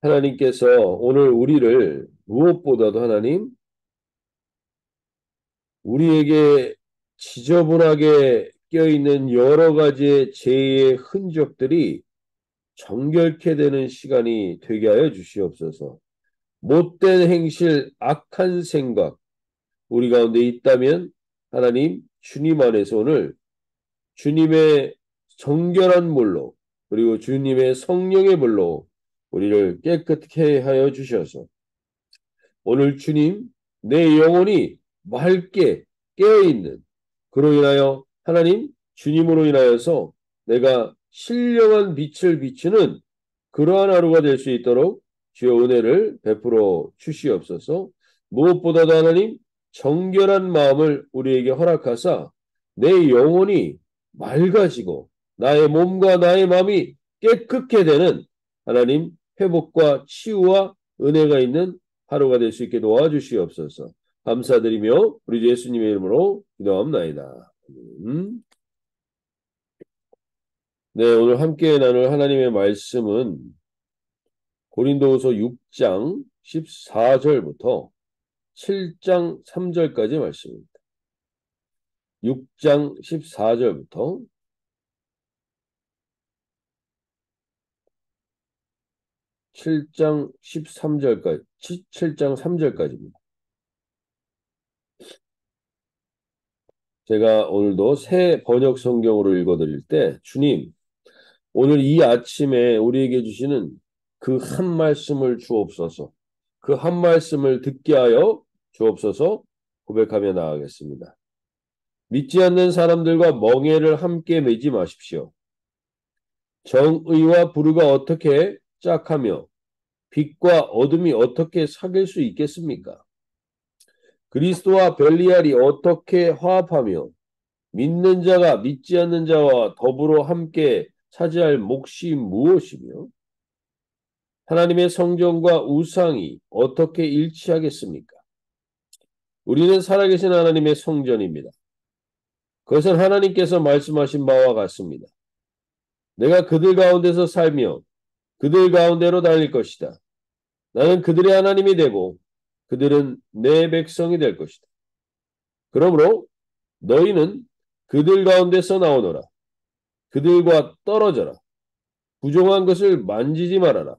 하나님께서 오늘 우리를 무엇보다도 하나님 우리에게 지저분하게 껴있는 여러 가지의 죄의 흔적들이 정결케 되는 시간이 되게 하여 주시옵소서. 못된 행실, 악한 생각 우리 가운데 있다면 하나님 주님 안에서 오늘 주님의 정결한 물로 그리고 주님의 성령의 물로 우리를 깨끗게 하여 주셔서 오늘 주님 내 영혼이 맑게 깨어있는 그로 인하여 하나님 주님으로 인하여서 내가 신령한 빛을 비추는 그러한 하루가 될 수 있도록 주의 은혜를 베풀어 주시옵소서. 무엇보다도 하나님 정결한 마음을 우리에게 허락하사 내 영혼이 맑아지고 나의 몸과 나의 마음이 깨끗게 되는 하나님 회복과 치유와 은혜가 있는 하루가 될 수 있게 도와주시옵소서. 감사드리며 우리 예수님의 이름으로 기도합나이다. 네, 오늘 함께 나눌 하나님의 말씀은 고린도후서 6장 14절부터 7장 3절까지 말씀입니다. 6장 14절부터 7장 13절까지, 7장 3절까지입니다. 제가 오늘도 새 번역 성경으로 읽어드릴 때 주님, 오늘 이 아침에 우리에게 주시는 그 한 말씀을 주옵소서. 그 한 말씀을 듣게 하여 주옵소서 고백하며 나아가겠습니다. 믿지 않는 사람들과 멍에를 함께 매지 마십시오. 정의와 불의가 어떻게 짝하며 빛과 어둠이 어떻게 사귈 수 있겠습니까? 그리스도와 벨리알이 어떻게 화합하며 믿는 자가 믿지 않는 자와 더불어 함께 차지할 몫이 무엇이며 하나님의 성전과 우상이 어떻게 일치하겠습니까? 우리는 살아계신 하나님의 성전입니다. 그것은 하나님께서 말씀하신 바와 같습니다. 내가 그들 가운데서 살며 그들 가운데로 달릴 것이다. 나는 그들의 하나님이 되고 그들은 내 백성이 될 것이다. 그러므로 너희는 그들 가운데서 나오너라. 그들과 떨어져라. 부정한 것을 만지지 말아라.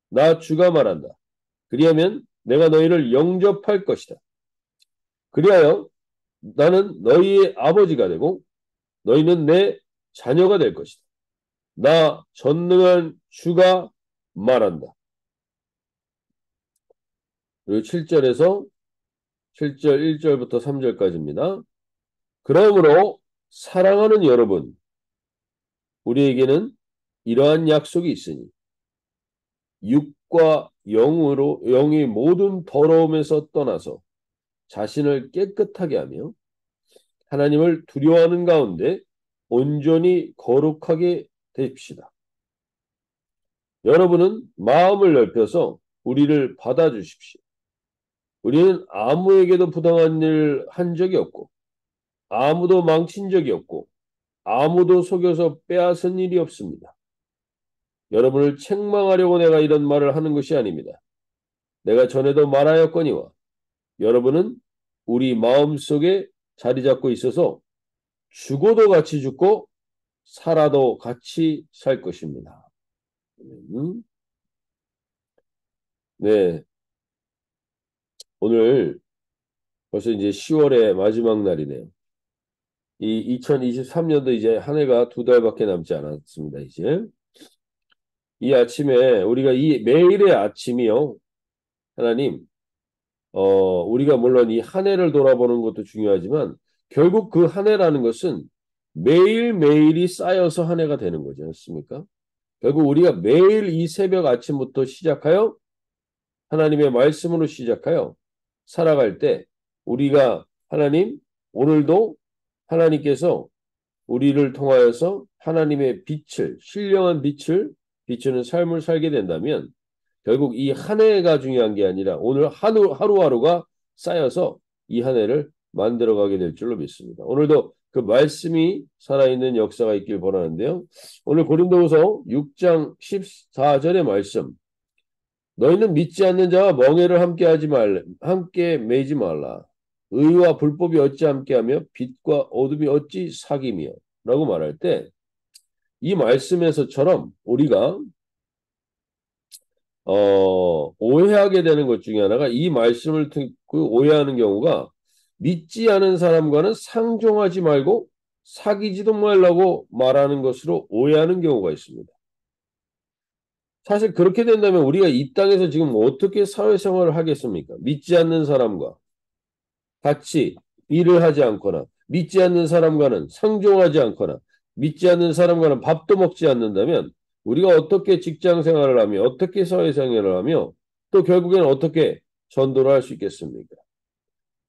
나 주가 말한다. 그리하면 내가 너희를 영접할 것이다. 그리하여 나는 너희의 아버지가 되고 너희는 내 자녀가 될 것이다. 나 전능한 주가 말한다. 그리고 7절에서 7절 1절부터 3절까지입니다. 그러므로 사랑하는 여러분, 우리에게는 이러한 약속이 있으니 육과 영으로 영이 모든 더러움에서 떠나서 자신을 깨끗하게 하며 하나님을 두려워하는 가운데 온전히 거룩하게 되십시다. 여러분은 마음을 넓혀서 우리를 받아주십시오. 우리는 아무에게도 부당한 일 한 적이 없고 아무도 망친 적이 없고 아무도 속여서 빼앗은 일이 없습니다. 여러분을 책망하려고 내가 이런 말을 하는 것이 아닙니다. 내가 전에도 말하였거니와 여러분은 우리 마음속에 자리 잡고 있어서 죽어도 같이 죽고 살아도 같이 살 것입니다. 네, 오늘 벌써 이제 10월의 마지막 날이네요. 이 2023년도 이제 한 해가 두 달밖에 남지 않았습니다. 이제 이 아침에 우리가 이 매일의 아침이요. 하나님, 우리가 물론 이 한 해를 돌아보는 것도 중요하지만 결국 그 한 해라는 것은 매일매일이 쌓여서 한 해가 되는 거지 않습니까? 결국 우리가 매일 이 새벽 아침부터 시작하여 하나님의 말씀으로 시작하여 살아갈 때 우리가 하나님 오늘도 하나님께서 우리를 통하여서 하나님의 빛을 신령한 빛을 비추는 삶을 살게 된다면 결국 이 한 해가 중요한 게 아니라 오늘 하루하루가 쌓여서 이 한 해를 만들어가게 될 줄로 믿습니다. 오늘도 그 말씀이 살아있는 역사가 있길 바라는데요. 오늘 고린도후서 6장 14절의 말씀. 너희는 믿지 않는 자와 멍에를 함께 매지 말라. 의와 불법이 어찌 함께하며 빛과 어둠이 어찌 사귐이여 라고 말할 때 이 말씀에서처럼 우리가 오해하게 되는 것 중에 하나가 이 말씀을 듣고 오해하는 경우가 믿지 않은 사람과는 상종하지 말고 사귀지도 말라고 말하는 것으로 오해하는 경우가 있습니다. 사실 그렇게 된다면 우리가 이 땅에서 지금 어떻게 사회생활을 하겠습니까? 믿지 않는 사람과 같이 일을 하지 않거나 믿지 않는 사람과는 상종하지 않거나 믿지 않는 사람과는 밥도 먹지 않는다면 우리가 어떻게 직장 생활을 하며 어떻게 사회생활을 하며 또 결국에는 어떻게 전도를 할 수 있겠습니까?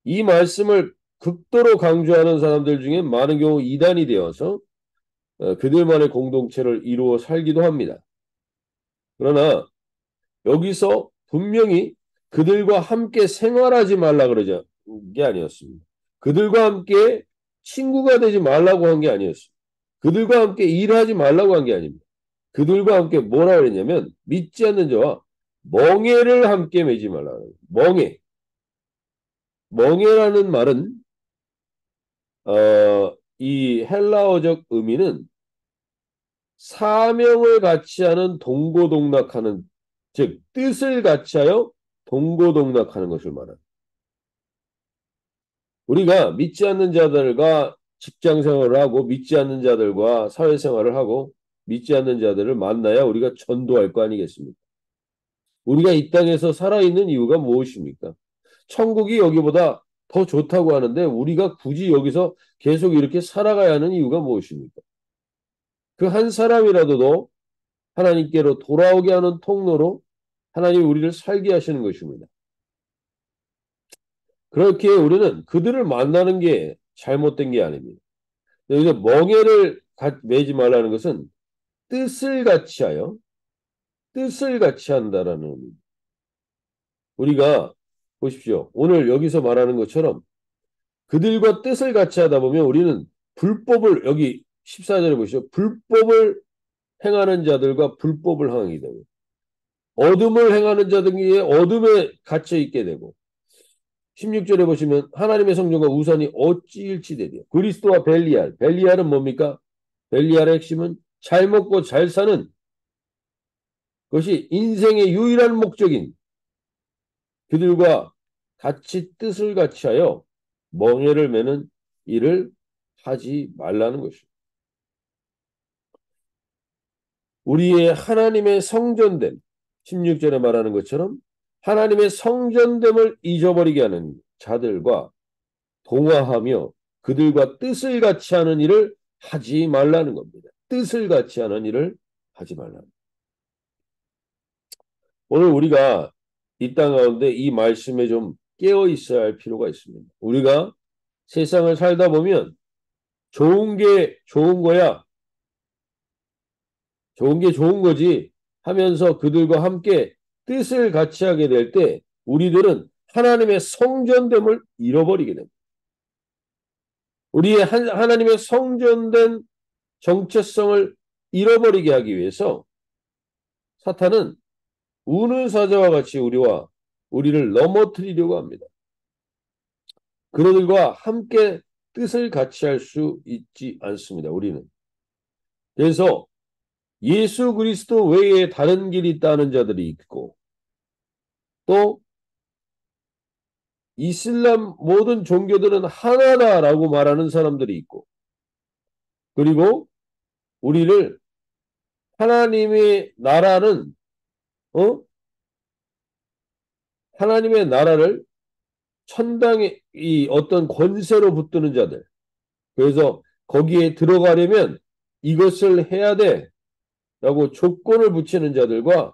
이 말씀을 극도로 강조하는 사람들 중에 많은 경우 이단이 되어서 그들만의 공동체를 이루어 살기도 합니다. 그러나 여기서 분명히 그들과 함께 생활하지 말라 그러자 게 아니었습니다. 그들과 함께 친구가 되지 말라고 한 게 아니었습니다. 그들과 함께 일하지 말라고 한 게 아닙니다. 그들과 함께 뭐라 그랬냐면 믿지 않는 자와 멍에를 함께 매지 말라고. 멍에. 멍에라는 말은 이 헬라어적 의미는 사명을 같이 하는 동고동락하는 즉 뜻을 같이 하여 동고동락하는 것을 말합니다. 우리가 믿지 않는 자들과 직장 생활을 하고 믿지 않는 자들과 사회생활을 하고 믿지 않는 자들을 만나야 우리가 전도할 거 아니겠습니까? 우리가 이 땅에서 살아있는 이유가 무엇입니까? 천국이 여기보다 더 좋다고 하는데 우리가 굳이 여기서 계속 이렇게 살아가야 하는 이유가 무엇입니까? 그 한 사람이라도 하나님께로 돌아오게 하는 통로로 하나님이 우리를 살게 하시는 것입니다. 그렇게 우리는 그들을 만나는 게 잘못된 게 아닙니다. 여기서 멍에를 매지 말라는 것은 뜻을 같이 하여 뜻을 같이 한다라는 의미입니다. 우리가 보십시오. 오늘 여기서 말하는 것처럼 그들과 뜻을 같이 하다 보면 우리는 불법을 여기 14절에 보시죠. 불법을 행하는 자들과 불법을 행하게 되고 어둠을 행하는 자들이 어둠에 갇혀 있게 되고 16절에 보시면 하나님의 성전과 우산이 어찌 일치되리요. 그리스도와 벨리알. 벨리알은 뭡니까? 벨리알의 핵심은 잘 먹고 잘 사는 것이 인생의 유일한 목적인 그들과 같이 뜻을 같이 하여 멍에를 매는 일을 하지 말라는 것입니다. 우리의 하나님의 성전됨 16절에 말하는 것처럼 하나님의 성전됨을 잊어버리게 하는 자들과 동화하며 그들과 뜻을 같이 하는 일을 하지 말라는 겁니다. 뜻을 같이 하는 일을 하지 말라는. 오늘 우리가 이 땅 가운데 이 말씀에 좀 깨어 있어야 할 필요가 있습니다. 우리가 세상을 살다 보면 좋은 게 좋은 거야. 좋은 게 좋은 거지 하면서 그들과 함께 뜻을 같이 하게 될 때 우리들은 하나님의 성전됨을 잃어버리게 됩니다. 우리의 하나님의 성전된 정체성을 잃어버리게 하기 위해서 사탄은 우는 사자와 같이 우리를 넘어뜨리려고 합니다. 그들과 함께 뜻을 같이 할 수 있지 않습니다. 우리는. 그래서 예수 그리스도 외에 다른 길이 있다는 자들이 있고 또 이슬람 모든 종교들은 하나다라고 말하는 사람들이 있고 그리고 우리를 하나님의 나라는 하나님의 나라를 천당의 이 어떤 권세로 붙드는 자들 그래서 거기에 들어가려면 이것을 해야 돼라고 조건을 붙이는 자들과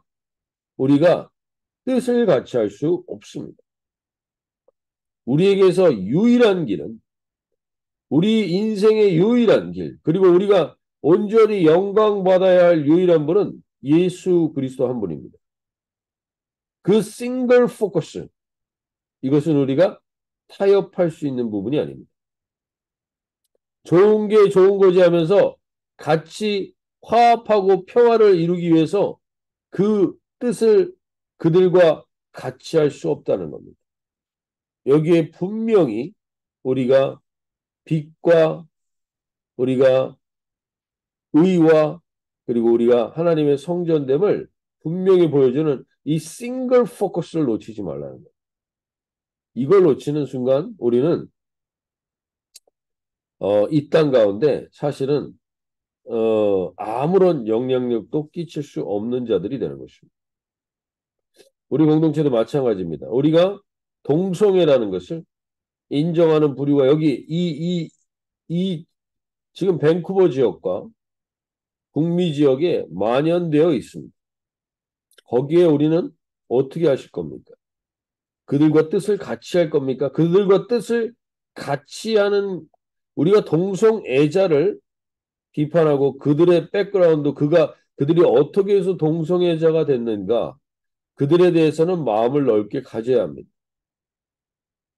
우리가 뜻을 같이 할 수 없습니다. 우리에게서 유일한 길은 우리 인생의 유일한 길 그리고 우리가 온전히 영광 받아야 할 유일한 분은 예수 그리스도 한 분입니다. 그 싱글 포커스 이것은 우리가 타협할 수 있는 부분이 아닙니다. 좋은 게 좋은 거지 하면서 같이 화합하고 평화를 이루기 위해서 그 뜻을 그들과 같이 할 수 없다는 겁니다. 여기에 분명히 우리가 빛과 우리가 의와 그리고 우리가 하나님의 성전됨을 분명히 보여주는 이 싱글 포커스를 놓치지 말라는 거예요. 이걸 놓치는 순간 우리는 이 땅 가운데 사실은 아무런 영향력도 끼칠 수 없는 자들이 되는 것입니다. 우리 공동체도 마찬가지입니다. 우리가 동성애라는 것을 인정하는 부류가 여기 이 지금 밴쿠버 지역과 북미 지역에 만연되어 있습니다. 거기에 우리는 어떻게 하실 겁니까? 그들과 뜻을 같이 할 겁니까? 그들과 뜻을 같이 하는 우리가 동성애자를 비판하고 그들의 백그라운드 그들이 어떻게 해서 동성애자가 됐는가 그들에 대해서는 마음을 넓게 가져야 합니다.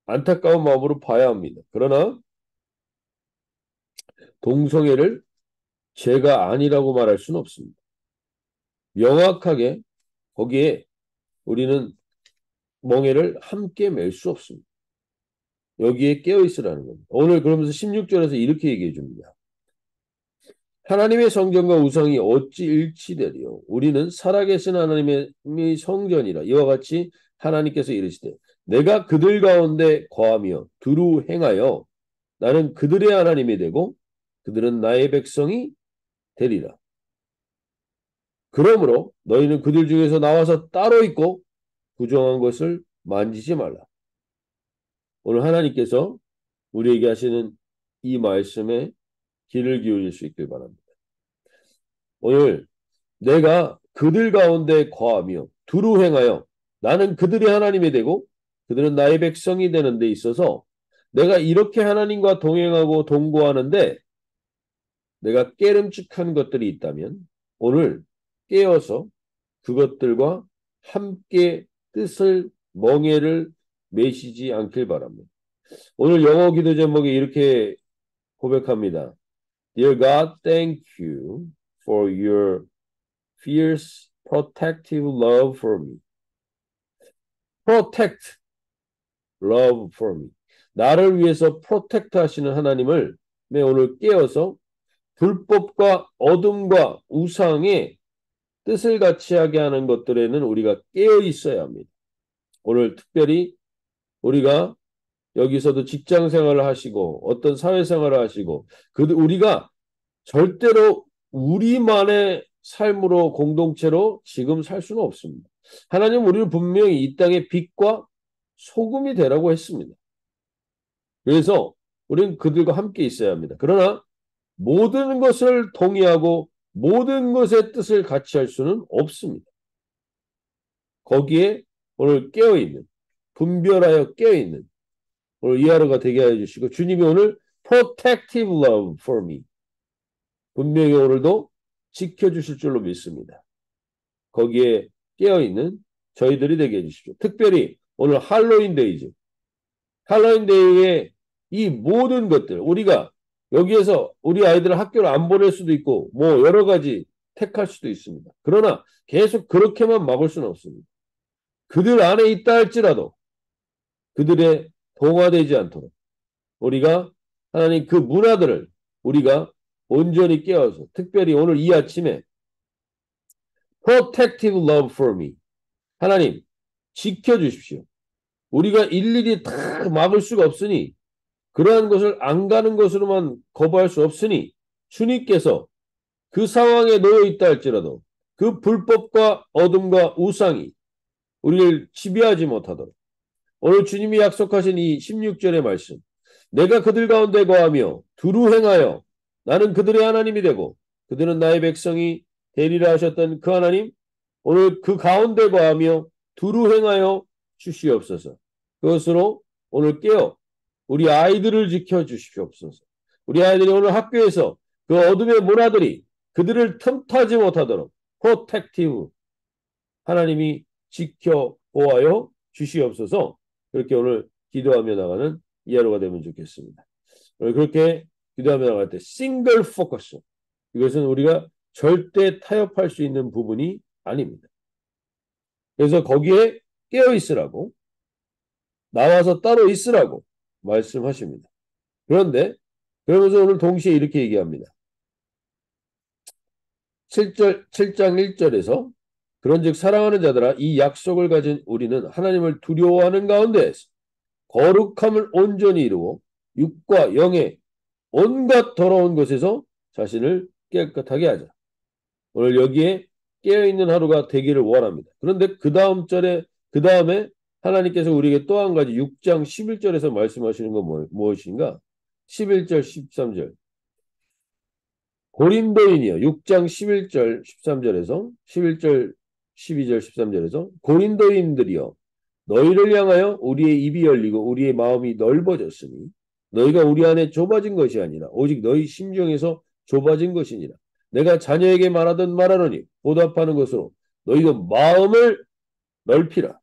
안타까운 마음으로 봐야 합니다. 그러나 동성애를 죄가 아니라고 말할 수는 없습니다. 명확하게 거기에 우리는 멍에를 함께 맬 수 없습니다. 여기에 깨어 있으라는 겁니다. 오늘 그러면서 16절에서 이렇게 얘기해 줍니다. 하나님의 성전과 우상이 어찌 일치되리요? 우리는 살아계신 하나님의 성전이라. 이와 같이 하나님께서 이르시되 내가 그들 가운데 거하며 두루 행하여 나는 그들의 하나님이 되고 그들은 나의 백성이 되리라. 그러므로 너희는 그들 중에서 나와서 따로 있고 부정한 것을 만지지 말라. 오늘 하나님께서 우리에게 하시는 이 말씀에 귀를 기울일 수 있길 바랍니다. 오늘 내가 그들 가운데 거하며 두루 행하여 나는 그들의 하나님이 되고 그들은 나의 백성이 되는 데 있어서 내가 이렇게 하나님과 동행하고 동거하는데 내가 깨름칙한 것들이 있다면 오늘 깨어서 그것들과 함께 뜻을 멍에를 매시지 않길 바랍니다. 오늘 영어 기도 제목에 이렇게 고백합니다. Dear God, thank you for your fierce protective love for me. Protect love for me. 나를 위해서 프로텍트 하시는 하나님을 오늘 깨어서 불법과 어둠과 우상의 뜻을 같이 하게 하는 것들에는 우리가 깨어 있어야 합니다. 오늘 특별히 우리가 여기서도 직장 생활을 하시고 어떤 사회 생활을 하시고 우리가 절대로 우리만의 삶으로 공동체로 지금 살 수는 없습니다. 하나님 우리를 분명히 이 땅의 빛과 소금이 되라고 했습니다. 그래서 우리는 그들과 함께 있어야 합니다. 그러나 모든 것을 동의하고 모든 것의 뜻을 같이 할 수는 없습니다. 거기에 오늘 깨어있는 분별하여 깨어있는 오늘 이 하루가 되게 해 주시고 주님이 오늘 protective love for me 분명히 오늘도 지켜주실 줄로 믿습니다. 거기에 깨어있는 저희들이 되게 해주십시오. 특별히 오늘 할로윈 데이죠. 할로윈 데이에 이 모든 것들 우리가 여기에서 우리 아이들을 학교를 안 보낼 수도 있고 뭐 여러 가지 택할 수도 있습니다. 그러나 계속 그렇게만 막을 수는 없습니다. 그들 안에 있다 할지라도 그들의 동화되지 않도록 우리가 하나님 그 문화들을 우리가 온전히 깨워서 특별히 오늘 이 아침에 protective love for me 하나님 지켜주십시오. 우리가 일일이 다 막을 수가 없으니 그러한 것을 안 가는 것으로만 거부할 수 없으니 주님께서 그 상황에 놓여 있다 할지라도 그 불법과 어둠과 우상이 우리를 지배하지 못하도록 오늘 주님이 약속하신 이 16절의 말씀 내가 그들 가운데 거하며 두루 행하여 나는 그들의 하나님이 되고 그들은 나의 백성이 되리라 하셨던 그 하나님 오늘 그 가운데 거하며 두루 행하여 주시옵소서. 그것으로 오늘 깨어 우리 아이들을 지켜주시옵소서. 우리 아이들이 오늘 학교에서 그 어둠의 문화들이 그들을 틈타지 못하도록 프로텍티브 하나님이 지켜 보아요 주시옵소서. 그렇게 오늘 기도하며 나가는 이 하루가 되면 좋겠습니다. 오늘 그렇게 다음에 나갈 때 싱글 포커스. 이것은 우리가 절대 타협할 수 있는 부분이 아닙니다. 그래서 거기에 깨어 있으라고, 나와서 따로 있으라고 말씀하십니다. 그런데 그러면서 오늘 동시에 이렇게 얘기합니다. 7장 1절에서 그런즉 사랑하는 자들아 이 약속을 가진 우리는 하나님을 두려워하는 가운데에서 거룩함을 온전히 이루고 육과 영의 온갖 더러운 것에서 자신을 깨끗하게 하자. 오늘 여기에 깨어있는 하루가 되기를 원합니다. 그런데 그 다음 절에 그 다음에 하나님께서 우리에게 또 한 가지 6장 11절에서 말씀하시는 건 무엇인가? 11절 13절 고린도인이요. 6장 11절 13절에서 11절 12절 13절에서 고린도인들이여 너희를 향하여 우리의 입이 열리고 우리의 마음이 넓어졌으니 너희가 우리 안에 좁아진 것이 아니라 오직 너희 심정에서 좁아진 것이니라. 내가 자녀에게 말하던 말하노니 보답하는 것으로 너희도 마음을 넓히라.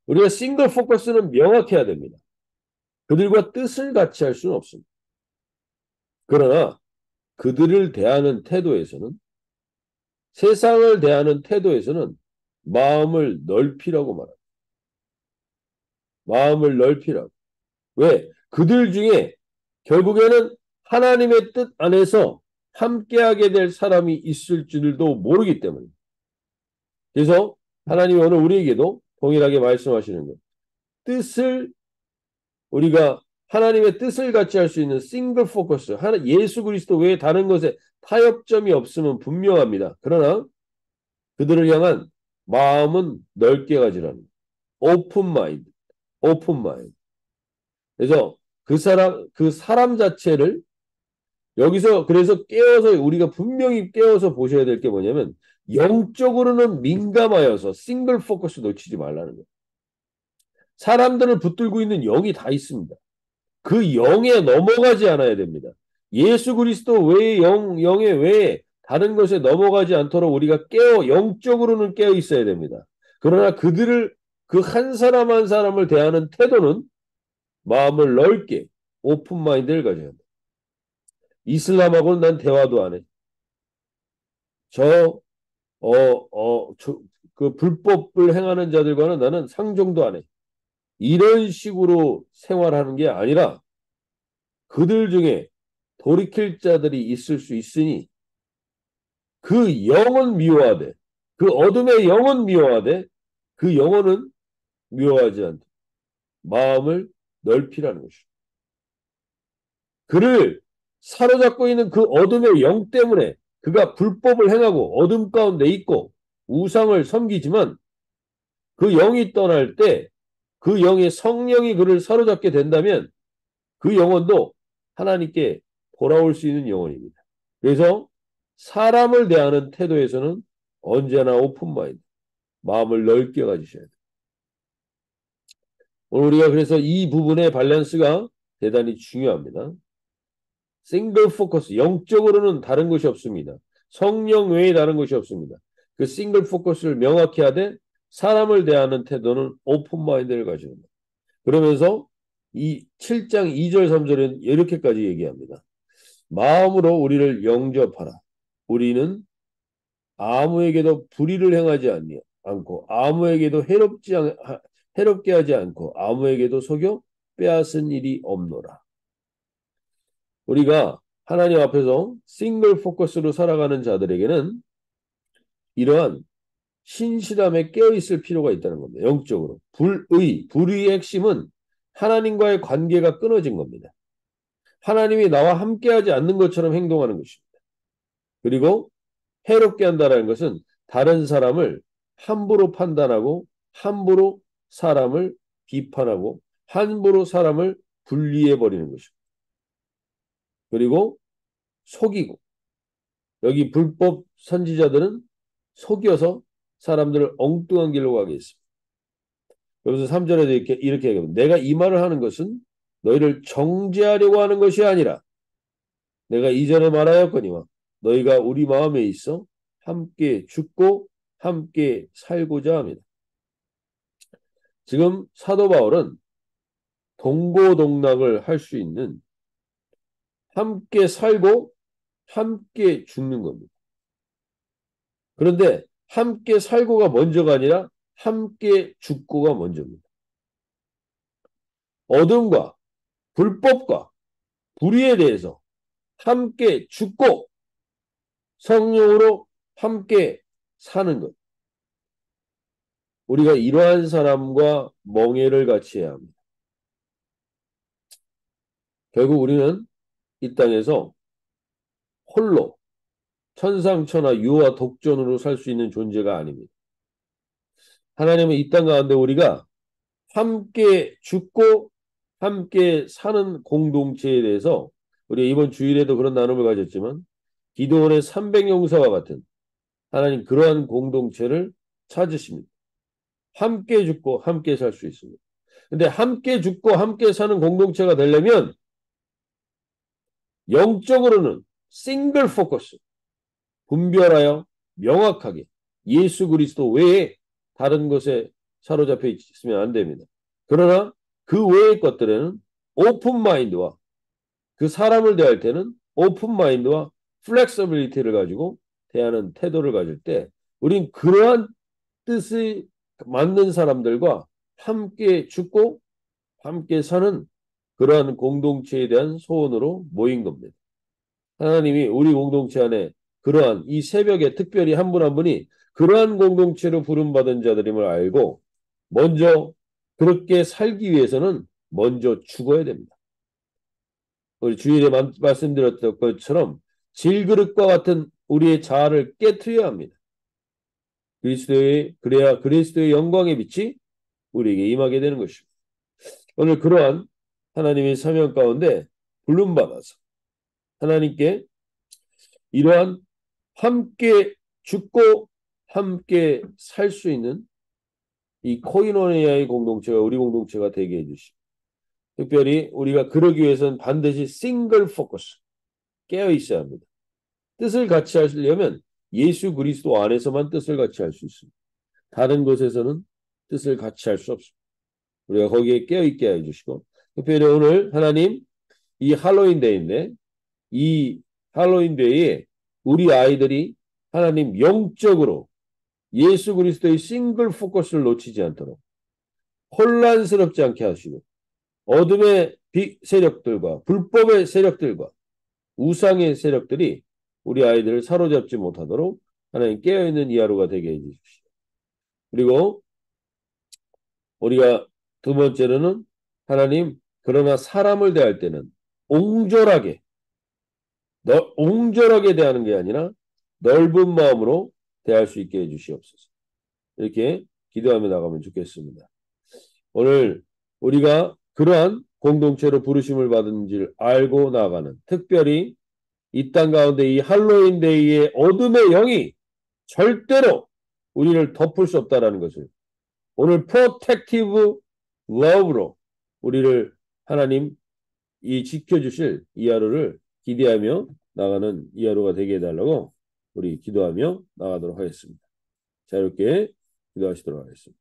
우리가 싱글 포커스는 명확해야 됩니다. 그들과 뜻을 같이 할 수는 없습니다. 그러나 그들을 대하는 태도에서는 세상을 대하는 태도에서는 마음을 넓히라고 말합니다. 마음을 넓히라고. 왜? 그들 중에 결국에는 하나님의 뜻 안에서 함께하게 될 사람이 있을 줄도 모르기 때문입니다. 그래서 하나님이 오늘 우리에게도 동일하게 말씀하시는 것. 뜻을 우리가 하나님의 뜻을 같이 할 수 있는 싱글 포커스, 예수 그리스도 외에 다른 것에 타협점이 없으면 분명합니다. 그러나 그들을 향한 마음은 넓게 가지라는 오픈 마인드, 오픈 마인드. 그래서 그 사람 자체를 여기서 그래서 깨어서 우리가 분명히 깨어서 보셔야 될 게 뭐냐면 영적으로는 민감하여서 싱글 포커스 놓치지 말라는 거예요. 사람들을 붙들고 있는 영이 다 있습니다. 그 영에 넘어가지 않아야 됩니다. 예수 그리스도 외의 영의 외에 다른 것에 넘어가지 않도록 우리가 영적으로는 깨어 있어야 됩니다. 그러나 그들을 그 한 사람 한 사람을 대하는 태도는 마음을 넓게 오픈 마인드를 가져야 합니다. 이슬람하고는 난 대화도 안 해. 그 불법을 행하는 자들과는 나는 상종도 안 해. 이런 식으로 생활하는 게 아니라 그들 중에 돌이킬 자들이 있을 수 있으니 그 영은 미워하되 그 어둠의 영은 미워하되 그 영혼은 미워하지 않다. 마음을 넓히라는 것이죠. 그를 사로잡고 있는 그 어둠의 영 때문에 그가 불법을 행하고 어둠 가운데 있고 우상을 섬기지만 그 영이 떠날 때 그 영의 성령이 그를 사로잡게 된다면 그 영혼도 하나님께 돌아올 수 있는 영혼입니다. 그래서 사람을 대하는 태도에서는 언제나 오픈 마인드, 마음을 넓게 가지셔야 돼요. 오늘 우리가 그래서 이 부분의 밸런스가 대단히 중요합니다. 싱글 포커스, 영적으로는 다른 것이 없습니다. 성령 외에 다른 것이 없습니다. 그 싱글 포커스를 명확히 하되 사람을 대하는 태도는 오픈 마인드를 가지는 것. 그러면서 이 7장 2절 3절은 이렇게까지 얘기합니다. 마음으로 우리를 영접하라. 우리는 아무에게도 불의를 행하지 않고 아무에게도 해롭게 하지 않고 아무에게도 속여 빼앗은 일이 없노라. 우리가 하나님 앞에서 싱글 포커스로 살아가는 자들에게는 이러한 신실함에 깨어있을 필요가 있다는 겁니다. 영적으로. 불의의 핵심은 하나님과의 관계가 끊어진 겁니다. 하나님이 나와 함께하지 않는 것처럼 행동하는 것입니다. 그리고 해롭게 한다는 것은 다른 사람을 함부로 판단하고 함부로 사람을 비판하고 함부로 사람을 분리해버리는 것입니다. 그리고 속이고 여기 불법 선지자들은 속여서 사람들을 엉뚱한 길로 가게 했습니다. 여기서 3절에도 이렇게 얘기합니다. 내가 이 말을 하는 것은 너희를 정죄하려고 하는 것이 아니라 내가 이전에 말하였거니와 너희가 우리 마음에 있어 함께 죽고 함께 살고자 합니다. 지금 사도 바울은 동고동락을 할 수 있는 함께 살고 함께 죽는 겁니다. 그런데 함께 살고가 먼저가 아니라 함께 죽고가 먼저입니다. 어둠과 불법과 불의에 대해서 함께 죽고 성령으로 함께 사는 것. 우리가 이러한 사람과 멍에를 같이 해야 합니다. 결국 우리는 이 땅에서 홀로 천상천하 유아 독존으로 살 수 있는 존재가 아닙니다. 하나님은 이 땅 가운데 우리가 함께 죽고 함께 사는 공동체에 대해서 우리 이번 주일에도 그런 나눔을 가졌지만 기도원의 300용사와 같은 하나님 그러한 공동체를 찾으십니다. 함께 죽고 함께 살 수 있습니다. 근데 함께 죽고 함께 사는 공동체가 되려면 영적으로는 싱글 포커스, 분별하여 명확하게 예수 그리스도 외에 다른 것에 사로잡혀 있으면 안 됩니다. 그러나 그 외의 것들에는 오픈 마인드와 그 사람을 대할 때는 오픈 마인드와 플렉서빌리티를 가지고 대하는 태도를 가질 때 우린 그러한 뜻이 맞는 사람들과 함께 죽고 함께 사는 그러한 공동체에 대한 소원으로 모인 겁니다. 하나님이 우리 공동체 안에 그러한 이 새벽에 특별히 한 분 한 분이 그러한 공동체로 부름받은 자들임을 알고 먼저 그렇게 살기 위해서는 먼저 죽어야 됩니다. 우리 주일에 말씀드렸던 것처럼 질그릇과 같은 우리의 자아를 깨트려야 합니다. 그래야 그리스도의 영광의 빛이 우리에게 임하게 되는 것입니다. 오늘 그러한 하나님의 사명 가운데 부름받아서 하나님께 이러한 함께 죽고 함께 살 수 있는 이 코이노니아의 공동체가 우리 공동체가 되게 해주시고 특별히 우리가 그러기 위해서는 반드시 싱글 포커스 깨어 있어야 합니다. 뜻을 같이 하시려면 예수 그리스도 안에서만 뜻을 같이 할 수 있습니다. 다른 곳에서는 뜻을 같이 할 수 없습니다. 우리가 거기에 깨어 있게 해주시고 특별히 오늘 하나님 이 할로윈 데이인데 이 할로윈 데이에 우리 아이들이 하나님 영적으로 예수 그리스도의 싱글 포커스를 놓치지 않도록 혼란스럽지 않게 하시고 어둠의 세력들과 불법의 세력들과 우상의 세력들이 우리 아이들을 사로잡지 못하도록 하나님 깨어있는 이 하루가 되게 해주십시오. 그리고 우리가 두 번째로는 하나님 그러나 사람을 대할 때는 옹졸하게 옹졸하게 대하는 게 아니라 넓은 마음으로 대할 수 있게 해주시옵소서. 이렇게 기도하며 나가면 좋겠습니다. 오늘 우리가 그러한 공동체로 부르심을 받은 줄 알고 나가는 특별히 이 땅 가운데 이 할로윈 데이의 어둠의 영이 절대로 우리를 덮을 수 없다라는 것을 오늘 프로텍티브 러브로 우리를 하나님 이 지켜주실 이 하루를 기대하며 나가는 이 하루가 되게 해달라고 우리 기도하며 나가도록 하겠습니다. 자유롭게 기도하시도록 하겠습니다.